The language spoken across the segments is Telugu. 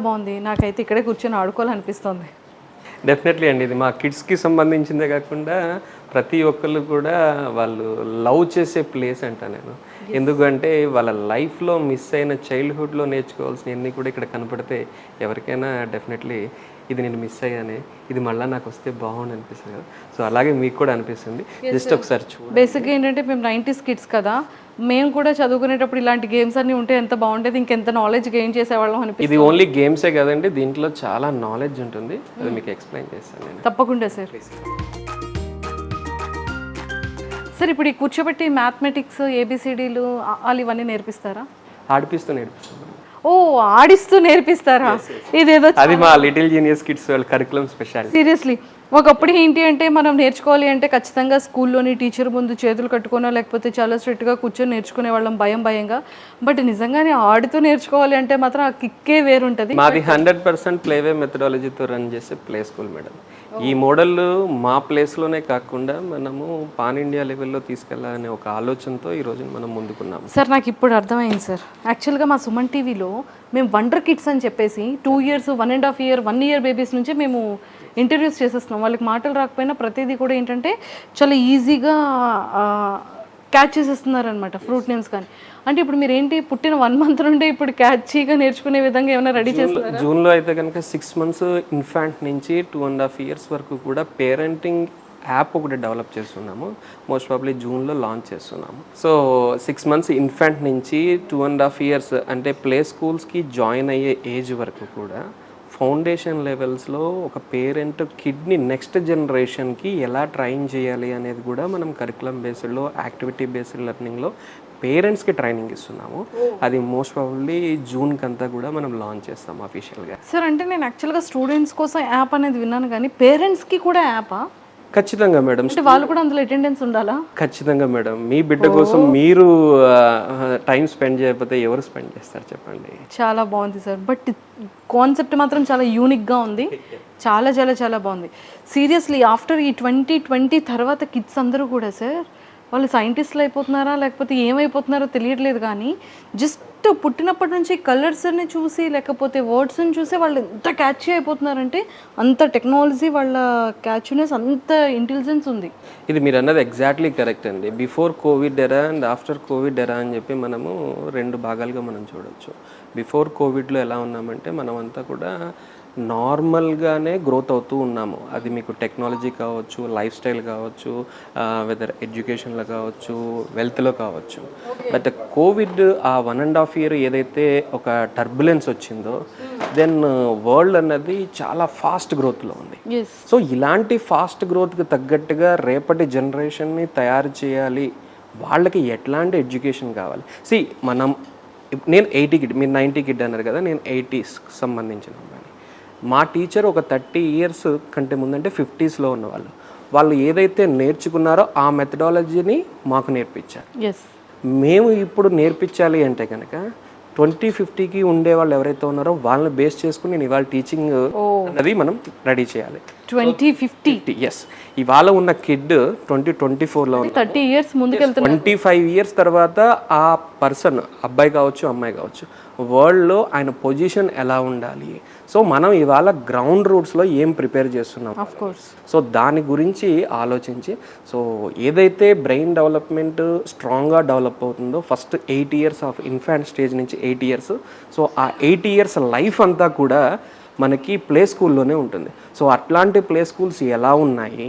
బాగుంది. నాకైతే ఇక్కడే కూర్చొని ఆడుకోవాలనిపిస్తుంది. డెఫినెట్లీ అండి. ఇది మా కిడ్స్కి సంబంధించిందే కాకుండా ప్రతి ఒక్కళ్ళు కూడా వాళ్ళు లవ్ చేసే ప్లేస్ అంట నేను. ఎందుకంటే వాళ్ళ లైఫ్లో మిస్ అయిన చైల్డ్హుడ్లో నేర్చుకోవాల్సినవన్నీ కూడా ఇక్కడ కనపడితే ఎవరికైనా డెఫినెట్లీ ఇది నేను మిస్ అయ్యానే, ఇది మళ్ళీ నాకు వస్తే బాగుండు అనిపిస్తుంది కదా. సో అలాగే మీకు కూడా అనిపిస్తుంది. జస్ట్ ఒకసారి చూడండి. బేసిక్గా ఏంటంటే మేము 90s కిడ్స్ కదా, మేము కూడా చదువుకునేటప్పుడు ఇలాంటి గేమ్స్ అన్నీ ఉంటే ఎంత బాగుండేది, ఇంకెంత నాలెడ్జ్ గెయిన్ చేసేవాళ్ళం అనిపిస్తుంది. ఇది ఓన్లీ గేమ్సే కదండి, దీంట్లో చాలా నాలెడ్జ్ ఉంటుంది. అది మీకు ఎక్స్ప్లెయిన్ చేస్తాను నేను. తప్పకుండా సార్. సార్ ఇప్పుడు ఈ కూర్చోబెట్టి మ్యాథమెటిక్స్, ఏబిసిడీలు వాళ్ళు ఇవన్నీ నేర్పిస్తారా? ఆడిపిస్తూ నేర్పిస్తాను. ఓ, ఆడిస్తూ నేర్పిస్తారా? ఇదేదో అది మా లిటిల్ జీనియస్ కిడ్స్ వాళ్ళ కరికులం స్పెషాలిటీ. సీరియస్లీ ఒకప్పుడు ఏంటి అంటే మనం నేర్చుకోవాలి అంటే ఖచ్చితంగా స్కూల్లోని టీచర్ ముందు చేతులు కట్టుకోనో లేకపోతే చాలా స్ట్రిక్ట్గా కూర్చొని నేర్చుకునే వాళ్ళం భయంగా. బట్ నిజంగానే ఆడుతూ నేర్చుకోవాలి అంటే మాత్రం ఆ కిక్కే వేరుంటుంది. మాది 100% ప్లేవే మెథడాలజీతో రన్ చేసే ప్లే స్కూల్ మేడం. ఈ మోడల్ మా ప్లేస్లోనే కాకుండా మనము పాన్ ఇండియా లెవెల్లో తీసుకెళ్లాలనే ఒక ఆలోచనతో ఈరోజు మనం ముందుకున్నాము. సార్ నాకు ఇప్పుడు అర్థమైంది సార్. యాక్చువల్గా మా సుమన్ టీవీలో మేము వండర్ కిడ్స్ అని చెప్పేసి 2 years, 1.5 year, 1 year బేబీస్ నుంచే మేము ఇంటర్వ్యూస్ చేసేస్తున్నాం. వాళ్ళకి మాటలు రాకపోయినా ప్రతిదీ కూడా ఏంటంటే చాలా ఈజీగా క్యాచ్ చేసేస్తున్నారు అనమాట, ఫ్రూట్ నేమ్స్ కానీ. అంటే ఇప్పుడు మీరు ఏంటి పుట్టిన 1 month నుండే ఇప్పుడు క్యాచీగా నేర్చుకునే విధంగా ఏమైనా రెడీ చేస్తున్నారు? జూన్లో అయితే కనుక 6 months ఇన్ఫాంట్ నుంచి 2.5 years వరకు కూడా పేరెంటింగ్ యాప్ ఒకటి డెవలప్ చేస్తున్నాము. మోస్ట్ ప్రాబ్లీ జూన్లో లాంచ్ చేస్తున్నాము. సో 6 months ఇన్ఫాంట్ నుంచి 2.5 years అంటే ప్లే స్కూల్స్కి జాయిన్ అయ్యే ఏజ్ వరకు కూడా ఫౌండేషన్ లెవెల్స్లో ఒక పేరెంట్ కిడ్ని నెక్స్ట్ జనరేషన్కి ఎలా ట్రైన్ చేయాలి అనేది కూడా మనం కరికులం బేస్డ్లో, యాక్టివిటీ బేస్డ్ లెర్నింగ్లో పేరెంట్స్కి ట్రైనింగ్ ఇస్తున్నాము. అది మోస్ట్ ప్రాబబ్లీ జూన్కి అంతా కూడా మనం లాంచ్ చేస్తాము అఫీషియల్గా. సార్ అంటే నేను యాక్చువల్గా స్టూడెంట్స్ కోసం యాప్ అనేది విన్నాను కానీ పేరెంట్స్కి కూడా యాపా? ఖచ్చితంగా మేడం. అంటే వాళ్ళు కూడా అందులో అటెండెన్స్ ఉండాలా? ఖచ్చితంగా మేడం. మీ బిడ్డ కోసం మీరు టైం స్పెండ్ చేయకపోతే ఎవరు స్పెండ్ చేస్తారు చెప్పండి. చాలా బాగుంది సార్. బట్ కాన్సెప్ట్ మాత్రం చాలా యూనిక్గా ఉంది. చాలా చాలా చాలా బాగుంది. సీరియస్లీ ఆఫ్టర్ ఈ 2020 తర్వాత కిడ్స్ అందరూ కూడా సార్ వాళ్ళు సైంటిస్టులు అయిపోతున్నారా లేకపోతే ఏమైపోతున్నారో తెలియట్లేదు కానీ జస్ట్ పుట్టినప్పటి నుంచి కలర్స్ని చూసి లేకపోతే వర్డ్స్ని చూసి వాళ్ళు ఎంత క్యాచీ అయిపోతున్నారంటే అంత టెక్నాలజీ, వాళ్ళ క్యాచ్నెస్, అంత ఇంటెలిజెన్స్ ఉంది. ఇది మీరు అన్నది ఎగ్జాక్ట్లీ కరెక్ట్ అండి. బిఫోర్ కోవిడ్ ఎరా అండ్ ఆఫ్టర్ కోవిడ్ ఎరా అని చెప్పి మనము 2 భాగాలుగా మనం చూడవచ్చు. బిఫోర్ కోవిడ్లో ఎలా ఉన్నామంటే మనమంతా కూడా నార్మల్గానే గ్రోత్ అవుతూ ఉన్నాము. అది మీకు టెక్నాలజీ కావచ్చు, లైఫ్ స్టైల్ కావచ్చు, వెదర్ ఎడ్యుకేషన్లో కావచ్చు, వెల్త్లో కావచ్చు. బట్ కోవిడ్ ఆ 1.5 year ఏదైతే ఒక టర్బులెన్స్ వచ్చిందో దెన్ వరల్డ్ అన్నది చాలా ఫాస్ట్ గ్రోత్లో ఉంది. సో ఇలాంటి ఫాస్ట్ గ్రోత్కి తగ్గట్టుగా రేపటి జనరేషన్ని తయారు చేయాలి. వాళ్ళకి ఎట్లాంటి ఎడ్యుకేషన్ కావాలి? నేను 80 కిడ్, మీరు 90 కిడ్ అన్నారు కదా, నేను 80s సంబంధించిన అమ్మాయిని. మా టీచర్ ఒక 30 years కంటే ముందంటే 50sలో ఉన్నవాళ్ళు. వాళ్ళు ఏదైతే నేర్చుకున్నారో ఆ మెథడాలజీని మాకు నేర్పించారు. మేము ఇప్పుడు నేర్పించాలి అంటే కనుక 2050కి ఉండే వాళ్ళు ఎవరైతే ఉన్నారో వాళ్ళని బేస్ చేసుకుని నేను ఇవాళ టీచింగ్ అనేది మనం రెడీ చేయాలి. 2050 ఎస్. ఇవాళ ఉన్న కిడ్ 2024లో 30 years ముందుకెళ్తున్నారు. 25 years తర్వాత ఆ పర్సన్, అబ్బాయి కావచ్చు అమ్మాయి కావచ్చు, వరల్డ్లో ఆయన పొజిషన్ ఎలా ఉండాలి. సో మనం ఇవాళ గ్రౌండ్ రూట్స్లో ఏం ప్రిపేర్ చేస్తున్నాం, సో దాని గురించి ఆలోచించి, సో ఏదైతే బ్రెయిన్ డెవలప్మెంట్ స్ట్రాంగ్గా డెవలప్ అవుతుందో first 8 years of infant stage నుంచి 8 years, సో ఆ 8 years లైఫ్ అంతా కూడా మనకి ప్లే స్కూల్లోనే ఉంటుంది. సో అట్లాంటి ప్లే స్కూల్స్ ఎలా ఉన్నాయి,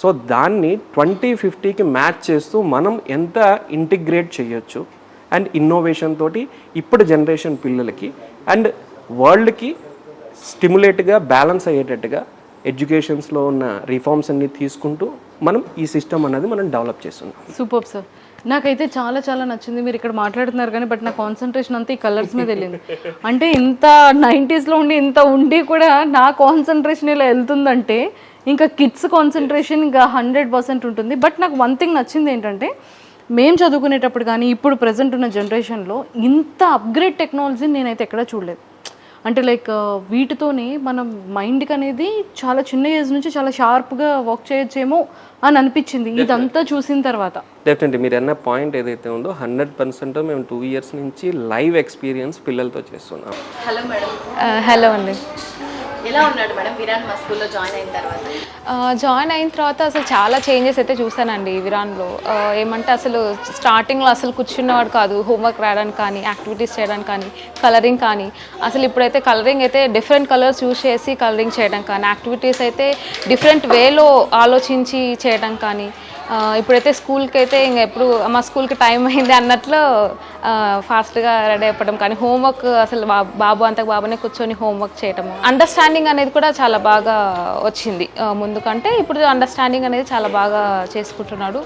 సో దాన్ని 2050కి మ్యాచ్ చేస్తూ మనం ఎంత ఇంటిగ్రేట్ చేయొచ్చు అండ్ ఇన్నోవేషన్ తోటి ఇప్పుడు జనరేషన్ పిల్లలకి అండ్ వరల్డ్కి స్టిమ్యులేట్గా బ్యాలెన్స్ అయ్యేటట్టుగా ఎడ్యుకేషన్స్లో ఉన్న రిఫార్మ్స్ అన్ని తీసుకుంటూ మనం ఈ సిస్టమ్ అనేది మనం డెవలప్ చేస్తున్నాం. Super sir. నాకైతే చాలా చాలా నచ్చింది. మీరు ఇక్కడ మాట్లాడుతున్నారు కానీ బట్ నా కాన్సన్ట్రేషన్ అంతా ఈ కలర్స్ మీద వెళ్ళింది. అంటే ఇంత 90sలో ఉండి ఇంత ఉండి కూడా నా కాన్సన్ట్రేషన్ ఇలా వెళ్తుందంటే ఇంకా కిడ్స్ కాన్సన్ట్రేషన్ ఇంకా 100% ఉంటుంది. బట్ నాకు వన్ థింగ్ నచ్చింది ఏంటంటే మేము చదువుకునేటప్పుడు కానీ ఇప్పుడు ప్రజెంట్ ఉన్న జనరేషన్లో ఇంత అప్గ్రేడ్ టెక్నాలజీని నేనైతే ఎక్కడా చూడలేదు. అంటే లైక్ వీటితోనే మనం మైండ్కి అనేది చాలా చిన్న ఏజ్ నుంచి చాలా షార్ప్గా వర్క్ చేయొచ్చేమో అని అనిపించింది ఇదంతా చూసిన తర్వాత. డెఫినెట్లీ మీరు అన్న పాయింట్ ఏదైతే ఉందో 100% మేము 2 years నుంచి లైవ్ ఎక్స్పీరియన్స్ పిల్లలతో చేస్తున్నాం. Hello madam. హలో అండి. ఎలా ఉన్నాడు మేడం విరాన్ మా స్కూల్లో జాయిన్ అయిన తర్వాత? జాయిన్ అయిన తర్వాత అసలు చాలా చేంజెస్ అయితే చూసానండి విరాన్లో. ఏమంటే అసలు స్టార్టింగ్లో అసలు కూర్చున్నవాడు కాదు, హోంవర్క్ రాయడానికి కానీ, యాక్టివిటీస్ చేయడానికి కానీ, కలరింగ్ కానీ. అసలు ఇప్పుడైతే కలరింగ్ అయితే డిఫరెంట్ కలర్స్ యూజ్ చేసి కలరింగ్ చేయడం కానీ, యాక్టివిటీస్ అయితే డిఫరెంట్ వేలో ఆలోచించి చేయడం కానీ. ఇప్పుడైతే స్కూల్కి అయితే ఇంకా ఎప్పుడు మా స్కూల్కి టైం అయింది అన్నట్లు ఫాస్ట్గా రెడీ అయిపోవడం కానీ, హోంవర్క్ అసలు బాబు అంతకు బాబునే కూర్చొని హోంవర్క్ చేయటము. అండర్స్టాండింగ్ అనేది కూడా చాలా బాగా వచ్చింది ముందు కంటే. ఇప్పుడు అండర్స్టాండింగ్ అనేది చాలా బాగా చేసుకుంటున్నాడు.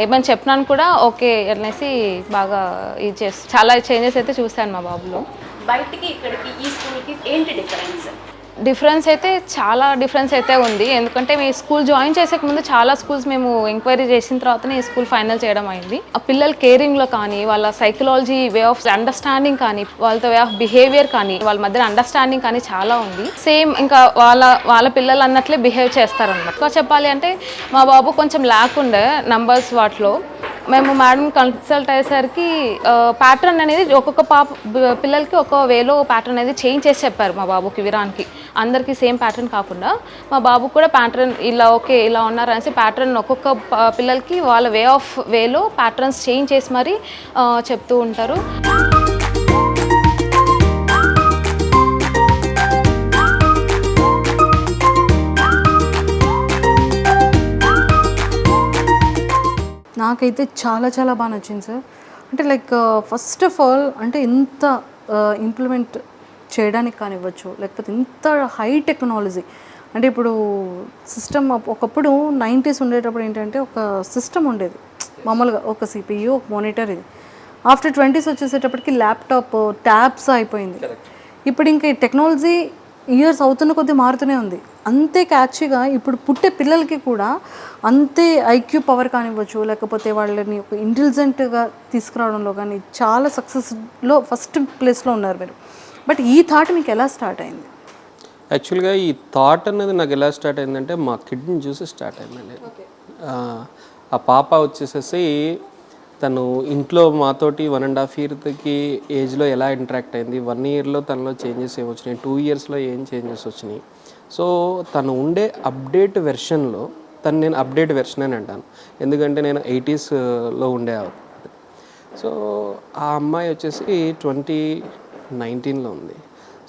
ఏమైనా చెప్పినాను కూడా ఓకే అనేసి బాగా ఇది చేసి చాలా చేంజెస్ అయితే చూశాను మా బాబులో. బయటికి ఇక్కడికి ఈ స్కూల్కి ఏంటి డిఫరెన్స్ అయితే చాలా డిఫరెన్స్ అయితే ఉంది. ఎందుకంటే మీ స్కూల్ జాయిన్ చేసే ముందు చాలా స్కూల్స్ మేము ఎంక్వైరీ చేసిన తర్వాతనే ఈ స్కూల్ ఫైనల్ చేయడం అయింది. ఆ పిల్లల కేరింగ్లో కానీ, వాళ్ళ సైకలాలజీ వే ఆఫ్ అండర్స్టాండింగ్ కానీ, వాళ్ళతో వే ఆఫ్ బిహేవియర్ కానీ, వాళ్ళ మధ్య అండర్స్టాండింగ్ కానీ చాలా ఉంది. సేమ్ ఇంకా వాళ్ళ పిల్లలు అన్నట్లే బిహేవ్ చేస్తారన్నమాట. ఇంకా చెప్పాలి అంటే మా బాబు కొంచెం ల్యాక్ ఉండే నంబర్స్ వాటిలో. మేము మేడం కన్సల్ట్ అయ్యేసరికి ప్యాటర్న్ అనేది ఒక్కొక్క పిల్లలకి ఒక్కో వేలో ప్యాటర్న్ అనేది చేంజ్ చేసి చెప్పారు మా బాబుకి విరాన్కి. అందరికీ సేమ్ ప్యాటర్న్ కాకుండా మా బాబుకి కూడా ప్యాటర్న్ ఇలా ఓకే ఇలా ఉన్నారు అనేసి ప్యాటర్న్ ఒక్కొక్క పిల్లలకి వాళ్ళ వేలో ప్యాటర్న్స్ చేంజ్ చేసి మరీ చెప్తూ ఉంటారు. నాకైతే చాలా చాలా బాగా నచ్చింది సార్. అంటే లైక్ ఫస్ట్ ఆఫ్ ఆల్ అంటే ఇంత ఇంప్లిమెంట్ చేయడానికి కానివ్వచ్చు, లేకపోతే ఇంత హై టెక్నాలజీ. అంటే ఇప్పుడు సిస్టమ్ ఒకప్పుడు 90s ఉండేటప్పుడు ఏంటంటే ఒక సిస్టమ్ ఉండేది మామూలుగా, ఒక CPU, ఒక మానిటర్. ఇది ఆఫ్టర్ 20s వచ్చేసేటప్పటికి ల్యాప్టాప్, ట్యాబ్స్ అయిపోయింది. ఇప్పుడు ఇంకా ఈ టెక్నాలజీ ఇయర్స్ అవుతున్న కొద్దీ మారుతూనే ఉంది. అంతే క్యాచ్గా ఇప్పుడు పుట్టే పిల్లలకి కూడా అంతే ఐక్యూ పవర్ కానివ్వచ్చు, లేకపోతే వాళ్ళని ఒక ఇంటెలిజెంట్గా తీసుకురావడంలో కానీ చాలా సక్సెస్లో ఫస్ట్ ప్లేస్లో ఉన్నారు మీరు. బట్ ఈ థాట్ మీకు ఎలా స్టార్ట్ అయింది? యాక్చువల్గా ఈ థాట్ అనేది నాకు ఎలా స్టార్ట్ అయిందంటే మా కిడ్ని చూసి స్టార్ట్ అయిందండి. ఆ పాప వచ్చేసేసి తను ఇంట్లో మాతోటి 1.5 yearకి ఏజ్లో ఎలా ఇంటరాక్ట్ అయింది, 1 yearలో తనలో చేంజెస్ ఏమి వచ్చినాయి, 2 yearsలో ఏం చేంజెస్ వచ్చినాయి. సో తను ఉండే అప్డేట్ వెర్షన్లో నేను అప్డేట్ వెర్షన్ అని అంటాను, ఎందుకంటే నేను 80sలో ఉండే. సో ఆ అమ్మాయి వచ్చేసి 2019లో ఉంది.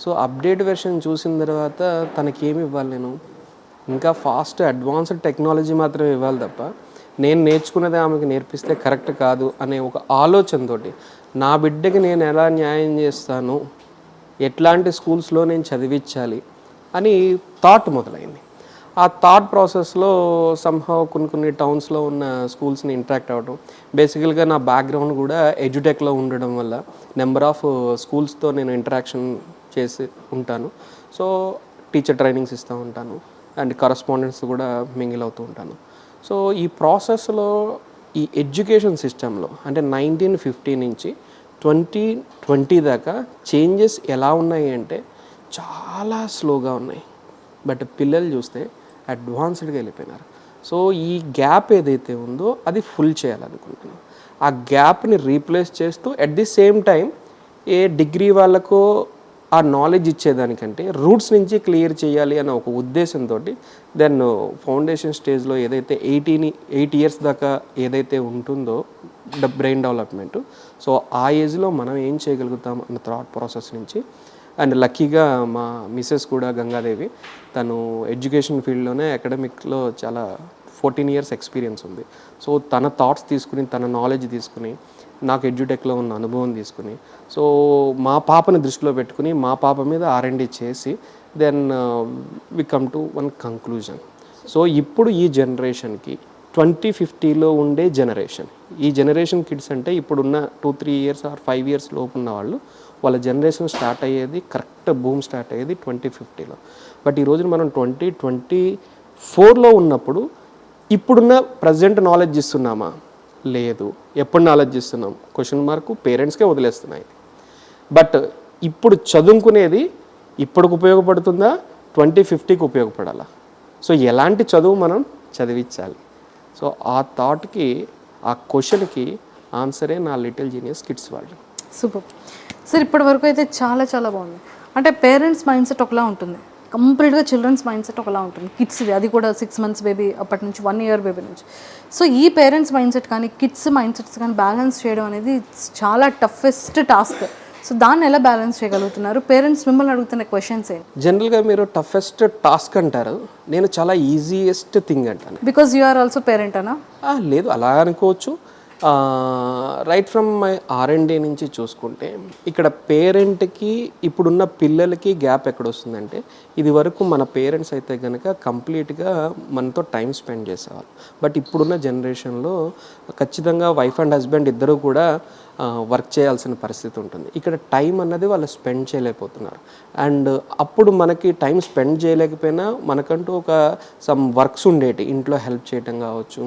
సో అప్డేట్ వెర్షన్ చూసిన తర్వాత తనకేమి ఇవ్వాలి, నేను ఇంకా ఫాస్ట్ అడ్వాన్స్డ్ టెక్నాలజీ మాత్రమే ఇవ్వాలి తప్ప నేను నేర్చుకున్నది ఆమెకు నేర్పిస్తే కరెక్ట్ కాదు అనే ఒక ఆలోచనతోటి నా బిడ్డకి నేను ఎలా న్యాయం చేస్తాను, ఎట్లాంటి స్కూల్స్లో నేను చదివించాలి అని థాట్ మొదలైంది. ఆ థాట్ ప్రాసెస్లో సంహౌ కొన్ని టౌన్స్లో ఉన్న స్కూల్స్ని ఇంటరాక్ట్ అవ్వడం. బేసికల్గా నా బ్యాక్గ్రౌండ్ కూడా ఎడ్యుటెక్లో ఉండడం వల్ల నెంబర్ ఆఫ్ స్కూల్స్తో నేను ఇంటరాక్షన్ చేసి ఉంటాను. సో టీచర్ ట్రైనింగ్స్ ఇస్తూ ఉంటాను అండ్ కరస్పాండెంట్స్ కూడా మింగిల్ అవుతూ ఉంటాను. సో ఈ ప్రాసెస్లో ఈ ఎడ్యుకేషన్ సిస్టంలో అంటే 1950 నుంచి 2020 దాకా చేంజెస్ ఎలా ఉన్నాయి అంటే చాలా స్లోగా ఉన్నాయి. బట్ పిల్లలు చూస్తే అడ్వాన్స్డ్గా వెళ్ళిపోయినారు. సో ఈ గ్యాప్ ఏదైతే ఉందో అది ఫుల్ చేయాలనుకుంటున్నాను. ఆ గ్యాప్ని రీప్లేస్ చేస్తూ అట్ ది సేమ్ టైం ఏ డిగ్రీ వాళ్ళకో ఆ నాలెడ్జ్ ఇచ్చేదానికంటే రూట్స్ నుంచి క్లియర్ చేయాలి అన్న ఒక ఉద్దేశంతో దెన్ ఫౌండేషన్ స్టేజ్లో ఏదైతే 8 years దాకా ఏదైతే ఉంటుందో బ్రెయిన్ డెవలప్మెంట్, సో ఆ ఏజ్లో మనం ఏం చేయగలుగుతాం అన్న థాట్ ప్రాసెస్ నుంచి. అండ్ లక్కీగా మా మిస్సెస్ కూడా గంగాదేవి, తను ఎడ్యుకేషన్ ఫీల్డ్లోనే అకాడమిక్లో చాలా 14 years ఎక్స్పీరియన్స్ ఉంది. సో తన థాట్స్ తీసుకుని, తన నాలెడ్జ్ తీసుకుని, నాకు ఎడ్యుటెక్లో ఉన్న అనుభవం తీసుకుని, సో మా పాపని దృష్టిలో పెట్టుకుని మా పాప మీద R&D చేసి then we come to one conclusion. So ఇప్పుడు ఈ జనరేషన్కి 2050లో ఉండే జనరేషన్, ఈ జనరేషన్ కిడ్స్ అంటే ఇప్పుడున్న 2-3 years or 5 years లోపు ఉన్న వాళ్ళు, వాళ్ళ జనరేషన్ స్టార్ట్ అయ్యేది కరెక్ట్ బూమ్ స్టార్ట్ అయ్యేది 2050లో. బట్ ఈరోజు మనం 2024లో ఉన్నప్పుడు ఇప్పుడున్న ప్రజెంట్ నాలెడ్జ్ ఇస్తున్నామా? లేదు. ఎప్పుడు నాలెడ్జ్ ఇస్తున్నాం? క్వశ్చన్ మార్కు పేరెంట్స్కే వదిలేస్తున్నాయి. బట్ ఇప్పుడు చదువుకునేది ఇప్పటికి ఉపయోగపడుతుందా, 2050కి ఉపయోగపడాలా? సో ఎలాంటి చదువు మనం చదివించాలి? సో ఆ థాట్కి, ఆ క్వశ్చన్కి ఆన్సరే నా లిటిల్ జీనియస్ కిడ్స్ వాళ్ళు. Super sir. ఇప్పటి వరకు అయితే చాలా చాలా బాగుంది. అంటే పేరెంట్స్ మైండ్ సెట్ ఒకలా ఉంటుంది, కంప్లీట్గా చిల్డ్రన్స్ మైండ్ సెట్ ఒకలా ఉంటుంది, కిడ్స్ది అది కూడా 6 months బేబీ అప్పటి నుంచి 1 year బేబీ నుంచి. సో ఈ పేరెంట్స్ మైండ్ సెట్ కానీ కిడ్స్ మైండ్ సెట్స్ కానీ బ్యాలెన్స్ చేయడం అనేది చాలా టఫెస్ట్ టాస్క్. సో దాన్ని ఎలా బ్యాలెన్స్ చేయగలుగుతున్నారు? పేరెంట్స్ మిమ్మల్ని అడుగుతున్న క్వశ్చన్స్ ఏంటి? జనరల్గా మీరు టఫెస్ట్ టాస్క్ అంటారు, నేను చాలా ఈజియెస్ట్ థింగ్ అంటాను. Because you are also parent అనా? లేదు, అలా అనుకోవచ్చు. రైట్ ఫ్రమ్ మై R&D నుంచి చూసుకుంటే ఇక్కడ పేరెంట్కి ఇప్పుడున్న పిల్లలకి గ్యాప్ ఎక్కడ వస్తుందంటే, ఇది వరకు మన పేరెంట్స్ అయితే కనుక కంప్లీట్గా మనతో టైం స్పెండ్ చేసేవాళ్ళు. బట్ ఇప్పుడున్న జనరేషన్లో ఖచ్చితంగా వైఫ్ అండ్ హస్బెండ్ ఇద్దరు కూడా వర్క్ చేయాల్సిన పరిస్థితి ఉంటుంది. ఇక్కడ టైం అన్నది వాళ్ళు స్పెండ్ చేయలేకపోతున్నారు. అండ్ అప్పుడు మనకి టైం స్పెండ్ చేయలేకపోయినా మనకంటూ ఒక సమ్ వర్క్స్ ఉండేటి, ఇంట్లో హెల్ప్ చేయటం కావచ్చు,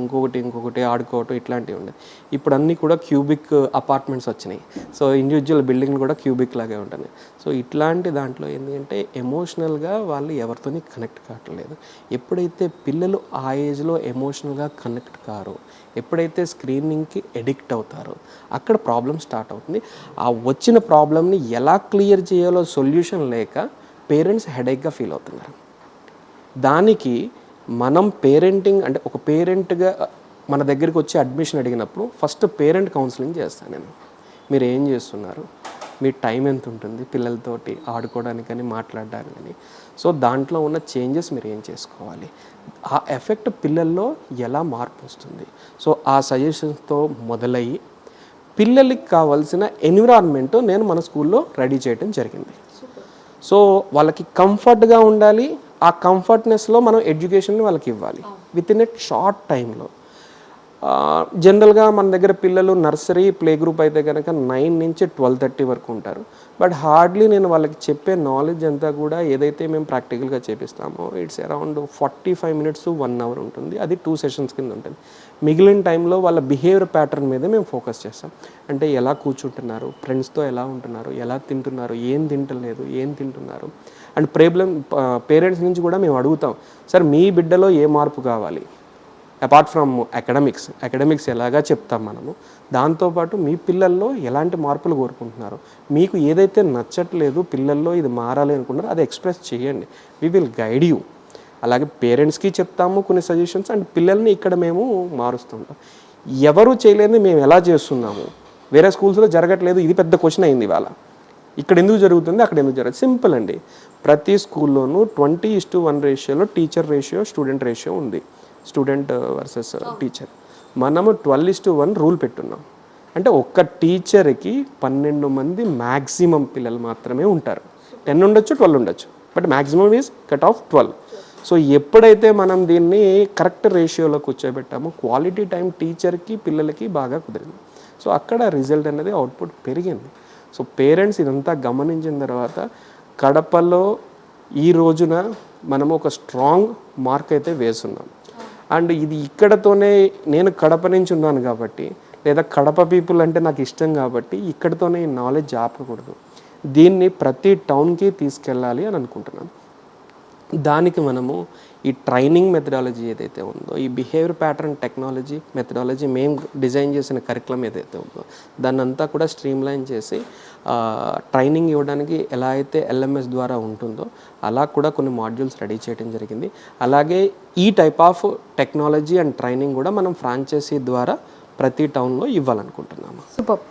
ఇంకొకటి ఆడుకోవటం, ఇట్లాంటివి ఉండేది. ఇప్పుడు అన్నీ కూడా క్యూబిక్ అపార్ట్మెంట్స్ వచ్చినాయి. సో ఇండివిజువల్ బిల్డింగ్లు కూడా క్యూబిక్ లాగే ఉంటున్నాయి. సో ఇట్లాంటి దాంట్లో ఏంటి అంటే ఎమోషనల్గా వాళ్ళు ఎవరితోని కనెక్ట్ కావట్లేదు. ఎప్పుడైతే పిల్లలు ఆ ఏజ్లో ఎమోషనల్గా కనెక్ట్ కారో, ఎప్పుడైతే స్క్రీనింగ్కి ఎడిక్ట్ అవుతారో అక్కడ ప్రాబ్లం స్టార్ట్ అవుతుంది. ఆ వచ్చిన ప్రాబ్లమ్ని ఎలా క్లియర్ చేయాలో సొల్యూషన్ లేక పేరెంట్స్ హెడేక్గా ఫీల్ అవుతున్నారు. దానికి మనం పేరెంటింగ్ అంటే ఒక పేరెంట్గా మన దగ్గరికి వచ్చి అడ్మిషన్ అడిగినప్పుడు ఫస్ట్ పేరెంట్ కౌన్సిలింగ్ చేస్తాను నేను. మీరు ఏం చేస్తున్నారు, మీ టైం ఎంత ఉంటుంది పిల్లలతోటి ఆడుకోవడానికి కానీ మాట్లాడడానికి కానీ, సో దాంట్లో ఉన్న చేంజెస్ మీరు ఏం చేసుకోవాలి, ఆ ఎఫెక్ట్ పిల్లల్లో ఎలా మార్పు వస్తుంది. సో ఆ సజెషన్స్తో మొదలయ్యి పిల్లలకి కావాల్సిన ఎన్విరాన్మెంట్ నేను మన స్కూల్లో రెడీ చేయడం జరిగింది. సో వాళ్ళకి కంఫర్ట్గా ఉండాలి, ఆ కంఫర్ట్నెస్లో మనం ఎడ్యుకేషన్ని వాళ్ళకి ఇవ్వాలి విత్ ఇన్ ఎ షార్ట్ టైంలో. జనరల్గా మన దగ్గర పిల్లలు నర్సరీ ప్లే గ్రూప్ అయితే కనుక 9 నుంచి 12:30 వరకు ఉంటారు. బట్ హార్డ్లీ నేను వాళ్ళకి చెప్పే నాలెడ్జ్ అంతా కూడా ఏదైతే మేము ప్రాక్టికల్గా చేపిస్తామో it's around 45 minutes to 1 hour ఉంటుంది. అది 2 sessions కింద ఉంటుంది. మిగిలిన టైంలో వాళ్ళ బిహేవియర్ ప్యాటర్న్ మీద మేము ఫోకస్ చేస్తాం. అంటే ఎలా కూర్చుంటున్నారు, ఫ్రెండ్స్తో ఎలా ఉంటున్నారు, ఎలా తింటున్నారు, ఏం తింటున్నారు అండ్ పేరెంట్స్ నుంచి కూడా మేము అడుగుతాం, సార్ మీ బిడ్డలో ఏ మార్పు కావాలి, అపార్ట్ ఫ్రమ్ అకాడమిక్స్ ఎలాగా చెప్తాం మనము, దాంతోపాటు మీ పిల్లల్లో ఎలాంటి మార్పులు కోరుకుంటున్నారు, మీకు ఏదైతే నచ్చట్లేదు పిల్లల్లో ఇది మారాలి అనుకుంటారో అది ఎక్స్ప్రెస్ చేయండి, వి విల్ గైడ్ యూ. అలాగే పేరెంట్స్కి చెప్తాము కొన్ని సజెషన్స్ అండ్ పిల్లల్ని ఇక్కడ మేము మారుస్తుంటాం. ఎవరు చేయలేని మేము ఎలా చేస్తున్నాము, వేరే స్కూల్స్లో జరగట్లేదు, ఇది పెద్ద క్వశ్చన్ అయింది ఇవాళ. ఇక్కడ ఎందుకు జరుగుతుంది, అక్కడ ఎందుకు జరుగుతుంది? సింపుల్ అండి, ప్రతి స్కూల్లోనూ 20:1 రేషియోలో టీచర్ రేషియో స్టూడెంట్ రేషియో ఉంది, స్టూడెంట్ వర్సెస్ టీచర్. మనము 12:1 రూల్ పెట్టున్నాం. అంటే ఒక్క టీచర్కి 12 మంది మ్యాక్సిమం పిల్లలు మాత్రమే ఉంటారు. 10 ఉండొచ్చు, 12 ఉండొచ్చు, but maximum is cut off 12. So ఎప్పుడైతే మనం దీన్ని కరెక్ట్ రేషియోలో కూర్చోబెట్టామో క్వాలిటీ టైం టీచర్కి పిల్లలకి బాగా కుదిరింది. సో అక్కడ రిజల్ట్ అనేది అవుట్పుట్ పెరిగింది. సో పేరెంట్స్ ఇదంతా గమనించిన తర్వాత కడపలో ఈ రోజున మనము ఒక స్ట్రాంగ్ మార్క్ అయితే వేస్తున్నాం. అండ్ ఇది ఇక్కడతోనే, నేను కడప నుంచి ఉన్నాను కాబట్టి, లేదా కడప పీపుల్ అంటే నాకు ఇష్టం కాబట్టి ఇక్కడతోనే ఈ నాలెడ్జ్ ఆపకూడదు, దీన్ని ప్రతి టౌన్కి తీసుకెళ్ళాలి అని అనుకుంటున్నాను. దానికి మనము ఈ ట్రైనింగ్ మెథడాలజీ ఏదైతే ఉందో, ఈ బిహేవియర్ ప్యాటర్న్ టెక్నాలజీ మెథడాలజీ మేము డిజైన్ చేసిన కరికులం ఏదైతే ఉందో దాన్ని అంతా కూడా స్ట్రీమ్లైన్ చేసి ట్రైనింగ్ ఇవ్వడానికి ఎలా అయితే LMS ద్వారా ఉంటుందో అలా కూడా కొన్ని మాడ్యూల్స్ రెడీ చేయడం జరిగింది. అలాగే ఈ type of technology and training కూడా మనం ఫ్రాంచైజీ ద్వారా ప్రతి టౌన్లో ఇవ్వాలనుకుంటున్నాము. Super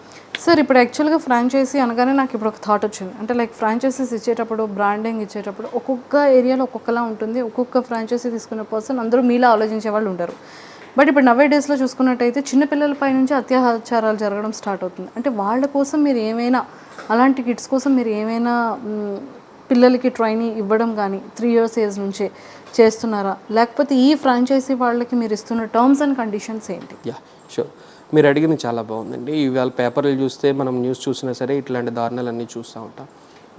sir. ఇప్పుడు యాక్చువల్గా ఫ్రాంచైజీ అనగానే నాకు ఇప్పుడు ఒక థాట్ వచ్చింది. అంటే లైక్ ఫ్రాంచైజీస్ ఇచ్చేటప్పుడు, బ్రాండింగ్ ఇచ్చేటప్పుడు ఒక్కొక్క ఏరియాలో ఒక్కొక్కలా ఉంటుంది. ఒక్కొక్క ఫ్రాంచైజీ తీసుకునే పర్సన్ అందరూ మీలా ఆలోచించే వాళ్ళు ఉంటారు. బట్ ఇప్పుడు నవే డేస్లో చూసుకున్నట్టయితే చిన్నపిల్లలపై నుంచి అత్యాచారాలు జరగడం స్టార్ట్ అవుతుంది. అంటే వాళ్ళ కోసం మీరు ఏమైనా, అలాంటి కిడ్స్ కోసం మీరు ఏమైనా పిల్లలకి ట్రైనింగ్ ఇవ్వడం కానీ 3 years ఏజ్ నుంచే చేస్తున్నారా? లేకపోతే ఈ ఫ్రాంచైజీ వాళ్ళకి మీరు ఇస్తున్న టర్మ్స్ అండ్ కండిషన్స్ ఏంటి? షూర్, మీరు అడిగింది చాలా బాగుందండి. ఇవాళ పేపర్లు చూస్తే, మనం న్యూస్ చూసినా సరే ఇట్లాంటి దారుణాలన్నీ చూస్తూ ఉంటాం.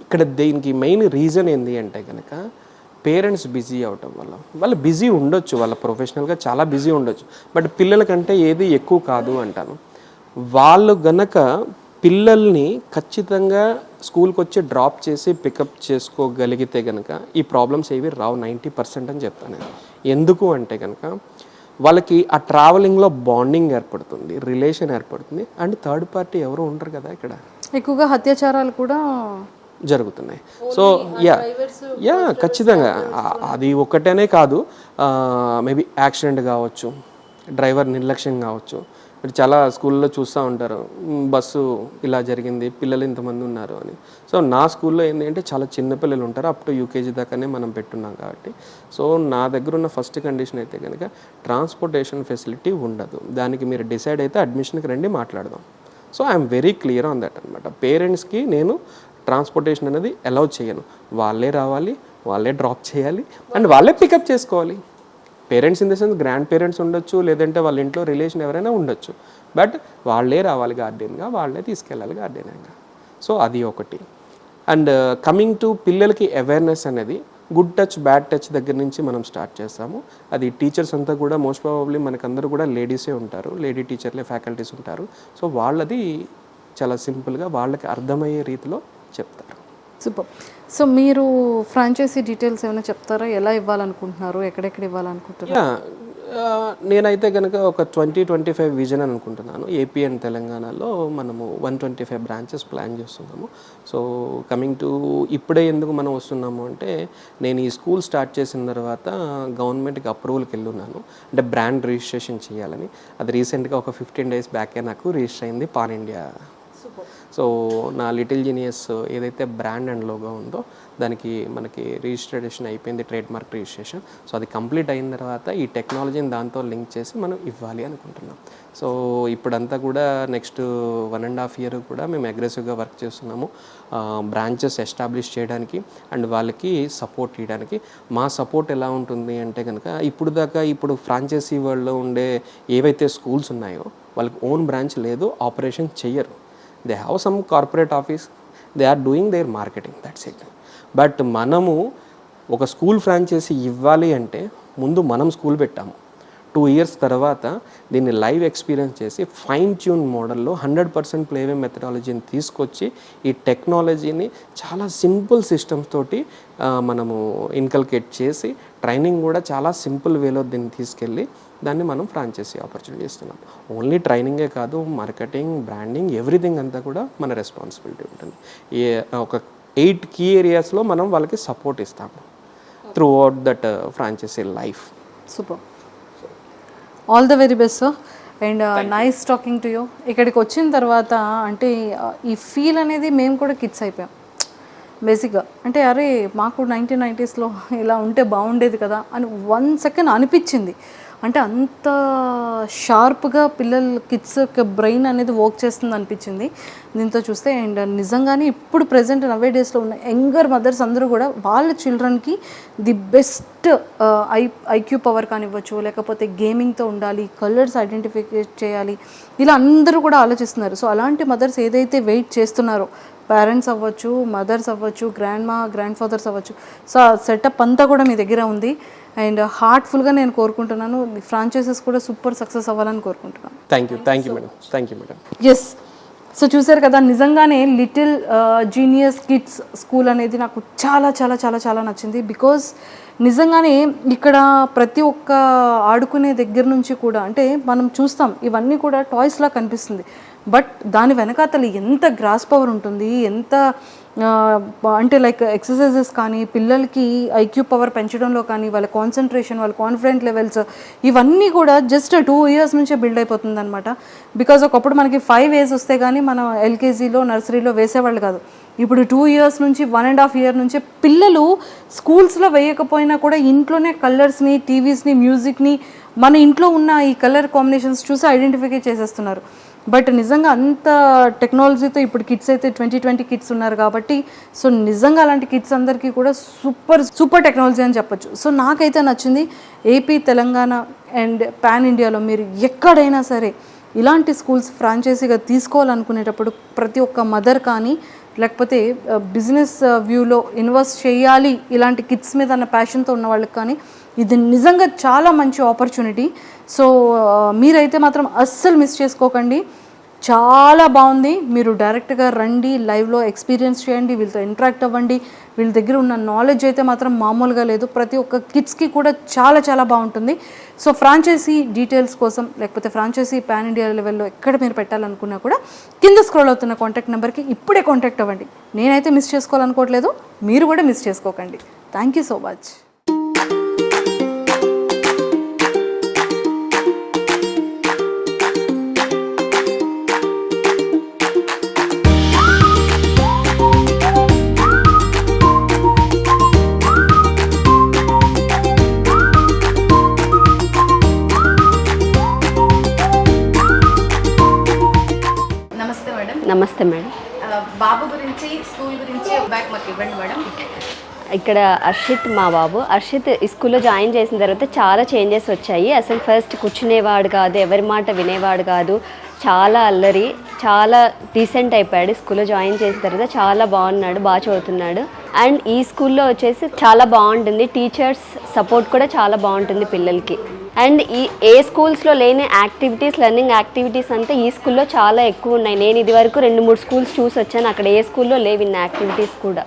ఇక్కడ దీనికి మెయిన్ రీజన్ ఏంటి అంటే కనుక పేరెంట్స్ బిజీ అవటం వల్ల. వాళ్ళు బిజీ ఉండొచ్చు, వాళ్ళ ప్రొఫెషనల్గా చాలా బిజీ ఉండొచ్చు, బట్ పిల్లలకంటే ఏది ఎక్కువ కాదు అంటాను. వాళ్ళు గనక పిల్లల్ని ఖచ్చితంగా స్కూల్కి వచ్చి డ్రాప్ చేసి పికప్ చేసుకోగలిగితే కనుక ఈ ప్రాబ్లమ్స్ ఏవి రావు 90% అని చెప్తాను నేను. ఎందుకు అంటే కనుక వాళ్ళకి ఆ ట్రావెలింగ్లో బాండింగ్ ఏర్పడుతుంది, రిలేషన్ ఏర్పడుతుంది, అండ్ థర్డ్ పార్టీ ఎవరు ఉండరు కదా ఇక్కడ. ఎక్కువగా అత్యాచారాలు కూడా జరుగుతున్నాయి. సో యా ఖచ్చితంగా అది ఒక్కటేనే కాదు, మేబీ యాక్సిడెంట్ కావచ్చు, డ్రైవర్ నిర్లక్ష్యం కావచ్చు. మీరు చాలా స్కూల్లో చూస్తూ ఉంటారు, బస్సు ఇలా జరిగింది, పిల్లలు ఇంతమంది ఉన్నారు అని. సో నా స్కూల్లో ఏంటంటే చాలా చిన్న పిల్లలు ఉంటారు, అప్ టు యూకేజీ దాకానే మనం పెట్టున్నాం కాబట్టి. సో నా దగ్గర ఉన్న ఫస్ట్ కండిషన్ అయితే కనుక ట్రాన్స్పోర్టేషన్ ఫెసిలిటీ ఉండదు. దానికి మీరు డిసైడ్ అయితే అడ్మిషన్కి రండి, మాట్లాడదాం. So I'm very clear on that అనమాట. పేరెంట్స్కి నేను ట్రాన్స్పోర్టేషన్ అనేది అలౌ చేయను. వాళ్ళే రావాలి, వాళ్ళే డ్రాప్ చేయాలి, అండ్ వాళ్ళే పికప్ చేసుకోవాలి. Parents in the sense grand parents ఉండొచ్చు, లేదంటే వాళ్ళ ఇంట్లో రిలేషన్ ఎవరైనా ఉండొచ్చు, బట్ వాళ్ళే రావాలి గార్డియన్గా, వాళ్ళే తీసుకెళ్ళాలి గార్డియన్గా. సో అది ఒకటి. అండ్ కమింగ్ టు పిల్లలకి అవేర్నెస్ అనేది గుడ్ టచ్ బ్యాడ్ టచ్ దగ్గర నుంచి మనం స్టార్ట్ చేస్తాము. అది టీచర్స్ అంతా కూడా మోస్ట్ ప్రాబబ్లీ మనకందరూ కూడా లేడీసే ఉంటారు, లేడీ టీచర్లే ఫ్యాకల్టీస్ ఉంటారు. సో వాళ్ళది చాలా సింపుల్గా వాళ్ళకి అర్థమయ్యే రీతిలో చెప్తారు. సూపర్. సో మీరు ఫ్రాంచైజీ డీటెయిల్స్ ఏమైనా చెప్తారా? ఎలా ఇవ్వాలనుకుంటున్నారు, ఎక్కడెక్కడ ఇవ్వాలనుకుంటున్నారు? నేనైతే కనుక ఒక 2025 విజన్ అని అనుకుంటున్నాను. ఏపీ అండ్ తెలంగాణలో మనము 125 బ్రాంచెస్ ప్లాన్ చేస్తున్నాము. సో కమింగ్ టు ఇప్పుడే ఎందుకు మనం వస్తున్నాము అంటే, నేను ఈ స్కూల్ స్టార్ట్ చేసిన తర్వాత గవర్నమెంట్కి అప్రూవల్కి వెళ్ళున్నాను, అంటే బ్రాండ్ రిజిస్ట్రేషన్ చేయాలని. అది రీసెంట్గా ఒక 15 days బ్యాకే నాకు రిజిస్టర్ అయింది పాన్ ఇండియా. సో నా లిటిల్ జీనియస్ ఏదైతే బ్రాండ్ అండ్ లోగో ఉందో దానికి మనకి రిజిస్ట్రేషన్ అయిపోయింది, ట్రేడ్ మార్క్ రిజిస్ట్రేషన్. సో అది కంప్లీట్ అయిన తర్వాత ఈ టెక్నాలజీని దాంతో లింక్ చేసి మనం ఇవ్వాలి అనుకుంటున్నాం. సో ఇప్పుడంతా కూడా నెక్స్ట్ 1.5 year కూడా మేము అగ్రెసివ్గా వర్క్ చేస్తున్నాము బ్రాంచెస్ ఎస్టాబ్లిష్ చేయడానికి అండ్ వాళ్ళకి సపోర్ట్ ఇవ్వడానికి. మా సపోర్ట్ ఎలా ఉంటుంది అంటే కనుక, ఇప్పుడు ఫ్రాంచైజీ వరల్డ్లో ఉండే ఏవైతే స్కూల్స్ ఉన్నాయో వాళ్ళకి ఓన్ బ్రాంచ్ లేదు, ఆపరేషన్ చెయ్యరు. They have some corporate office, they are doing their marketing, that's it. But మనము ఒక స్కూల్ ఫ్రాంచైజీ ఇవ్వాలి అంటే ముందు మనం స్కూల్ పెట్టాము. 2 years తర్వాత దీన్ని లైవ్ ఎక్స్పీరియన్స్ చేసి ఫైన్ ట్యూన్ మోడల్లో 100% ప్లేవే మెథడాలజీని తీసుకొచ్చి ఈ టెక్నాలజీని చాలా సింపుల్ సిస్టమ్స్ తోటి మనము ఇన్కల్కేట్ చేసి ట్రైనింగ్ కూడా చాలా సింపుల్ వేలో దీన్ని తీసుకెళ్ళి దాన్ని మనం ఫ్రాంచైజీ ఆపర్చునిటీ ఇస్తున్నాం. ఓన్లీ ట్రైనింగే కాదు, మార్కెటింగ్, బ్రాండింగ్, ఎవ్రీథింగ్ అంతా కూడా మన రెస్పాన్సిబిలిటీ ఉంటుంది. ఒక 8 key areasలో మనం వాళ్ళకి సపోర్ట్ ఇస్తాము throughout that franchisee life. Super. All the very best sir, and nice talking to you. ఇక్కడికి వచ్చిన తర్వాత అంటే ఈ ఫీల్ అనేది మేము కూడా కిడ్స్ అయిపోయాం బేసిక్గా. అంటే అరే మాకు 1990sలో ఇలా ఉంటే బాగుండేది కదా అని 1 second అనిపించింది. అంటే అంత షార్ప్గా కిడ్స్ యొక్క బ్రెయిన్ అనేది వర్క్ చేస్తుంది అనిపించింది దీంతో చూస్తే. అండ్ నిజంగానే ఇప్పుడు ప్రజెంట్ నవే డేస్లో ఉన్న యంగర్ మదర్స్ అందరూ కూడా వాళ్ళ చిల్డ్రన్కి ది బెస్ట్ ఐక్యూ పవర్ కానివ్వచ్చు, లేకపోతే గేమింగ్తో ఉండాలి, కలర్స్ ఐడెంటిఫికేట్ చేయాలి, ఇలా అందరూ కూడా ఆలోచిస్తున్నారు. సో అలాంటి మదర్స్ ఏదైతే వెయిట్ చేస్తున్నారో, పేరెంట్స్ అవ్వచ్చు, మదర్స్ అవ్వచ్చు, గ్రాండ్ ఫాదర్స్ అవ్వచ్చు, సో ఆ సెటప్ అంతా కూడా మీ దగ్గర ఉంది. అండ్ హార్ట్ఫుల్గా నేను కోరుకుంటున్నాను ఫ్రాంచైజెస్ కూడా సూపర్ సక్సెస్ అవ్వాలని కోరుకుంటున్నాను. Thank you madam. Yes, so చూసారు కదా, నిజంగానే లిటిల్ జీనియస్ కిడ్స్ స్కూల్ అనేది నాకు చాలా చాలా చాలా చాలా నచ్చింది. బికాజ్ నిజంగానే ఇక్కడ ప్రతి ఒక్క ఆడుకునే దగ్గర నుంచి కూడా, అంటే మనం చూస్తాం ఇవన్నీ కూడా టాయ్స్లా కనిపిస్తుంది, బట్ దాని వెనకాతలు ఎంత గ్రాస్ పవర్ ఉంటుంది, ఎంత అంటే లైక్ ఎక్సర్సైజెస్ కానీ, పిల్లలకి ఐక్యూ పవర్ పెంచడంలో కానీ, వాళ్ళ కాన్సన్ట్రేషన్, వాళ్ళ కాన్ఫిడెంట్ లెవెల్స్, ఇవన్నీ కూడా జస్ట్ 2 years నుంచే బిల్డ్ అయిపోతుంది అనమాట. బికాజ్ ఒకప్పుడు మనకి 5 years వస్తే కానీ మనం ఎల్కేజీలో నర్సరీలో వేసేవాళ్ళు కాదు. ఇప్పుడు 2 years నుంచి 1.5 year నుంచి పిల్లలు స్కూల్స్లో వేయకపోయినా కూడా ఇంట్లోనే కలర్స్ని, టీవీస్ని, మ్యూజిక్ని, మన ఇంట్లో ఉన్న ఈ కలర్ కాంబినేషన్స్ చూసి ఐడెంటిఫై చేసేస్తున్నారు. బట్ నిజంగా అంత టెక్నాలజీతో ఇప్పుడు కిడ్స్ అయితే 2020 కిడ్స్ ఉన్నారు కాబట్టి, సో నిజంగా అలాంటి కిడ్స్ అందరికీ కూడా సూపర్ టెక్నాలజీ అని చెప్పొచ్చు. సో నాకైతే నచ్చింది. ఏపీ, తెలంగాణ అండ్ పాన్ ఇండియాలో మీరు ఎక్కడైనా సరే ఇలాంటి స్కూల్స్ ఫ్రాంచైజీగా తీసుకోవాలనుకునేటప్పుడు ప్రతి ఒక్క మదర్ కానీ, లేకపోతే బిజినెస్ వ్యూలో ఇన్వెస్ట్ చేయాలి ఇలాంటి కిడ్స్ మీద అన్న ప్యాషన్తో ఉన్న వాళ్ళకి కానీ, ఇది నిజంగా చాలా మంచి ఆపర్చునిటీ. సో మీరైతే మాత్రం అస్సలు మిస్ చేసుకోకండి. చాలా బాగుంది. మీరు డైరెక్ట్గా రండి, లైవ్లో ఎక్స్పీరియన్స్ చేయండి, వీళ్ళతో ఇంటరాక్ట్ అవ్వండి. వీళ్ళ దగ్గర ఉన్న నాలెడ్జ్ అయితే మాత్రం మామూలుగా లేదు. ప్రతి ఒక్క కిడ్స్కి కూడా చాలా చాలా బాగుంటుంది. సో ఫ్రాంచైజీ డీటెయిల్స్ కోసం లేకపోతే ఫ్రాంచైజీ పాన్ ఇండియా లెవెల్లో ఎక్కడ మీరు పెట్టాలనుకున్నా కూడా కింద స్క్రోల్ అవుతున్న కాంటాక్ట్ నెంబర్కి ఇప్పుడే కాంటాక్ట్ అవ్వండి. నేనైతే మిస్ చేసుకోవాలనుకోవట్లేదు, మీరు కూడా మిస్ చేసుకోకండి. Thank you so much. నమస్తే మేడం. నమస్తే మేడం. బాబు గురించి, స్కూల్ గురించి బ్యాక్ మాకు ఇవ్వండి మేడం. ఇక్కడ హర్షిత్ మా బాబు. హర్షిత్ ఈ స్కూల్లో జాయిన్ చేసిన తర్వాత చాలా చేంజెస్ వచ్చాయి. అసలు ఫస్ట్ కూర్చునేవాడు కాదు, ఎవరి మాట వినేవాడు కాదు, చాలా అల్లరి, చాలా డీసెంట్ అయిపోయాడు. స్కూల్లో జాయిన్ చేసిన తర్వాత చాలా బాగున్నాడు, బాగా చదువుతున్నాడు. అండ్ ఈ స్కూల్లో వచ్చేసి చాలా బాగుంటుంది, టీచర్స్ సపోర్ట్ కూడా చాలా బాగుంటుంది పిల్లలకి. అండ్ ఏ స్కూల్స్లో లేని యాక్టివిటీస్, లెర్నింగ్ యాక్టివిటీస్ అంతా ఈ స్కూల్లో చాలా ఎక్కువ ఉన్నాయి. నేను ఇది వరకు 2-3 స్కూల్స్ చూసి వచ్చాను, అక్కడ ఏ స్కూల్లో లేవు ఇన్ని యాక్టివిటీస్ కూడా.